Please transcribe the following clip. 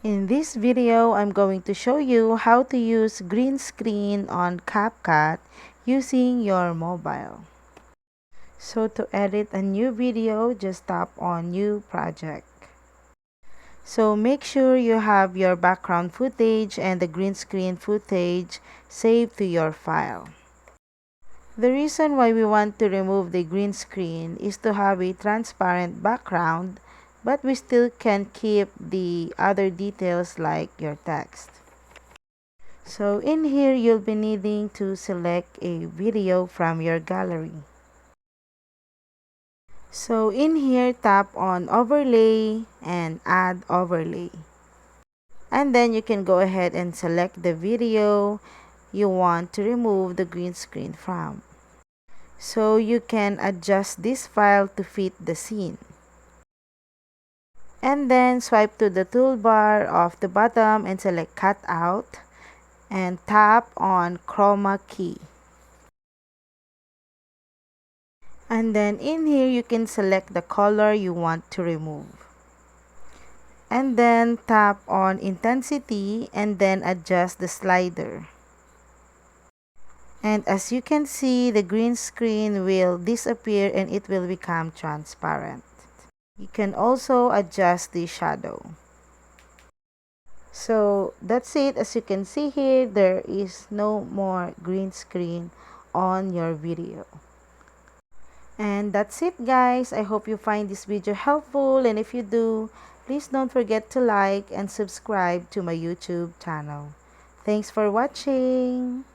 In this video, I'm going to show you how to use green screen on CapCut using your mobile. So to edit a new video, just tap on New Project. So make sure you have your background footage and the green screen footage saved to your file. The reason why we want to remove the green screen is to have a transparent background, but we still can keep the other details like your text. So in here, you'll be needing to select a video from your gallery. So in here, tap on Overlay and Add Overlay. And then you can go ahead and select the video you want to remove the green screen from. So you can adjust this file to fit the scene. And then swipe to the toolbar of the bottom and select Cut Out and tap on Chroma key. And then in here you can select the color you want to remove. And then tap on Intensity and then adjust the slider. And as you can see, the green screen will disappear and it will become transparent. You can also adjust the shadow. So that's it. As you can see here, there is no more green screen on your video. And that's it, guys. I hope you find this video helpful, and if you do, please don't forget to like and subscribe to my YouTube channel. Thanks for watching.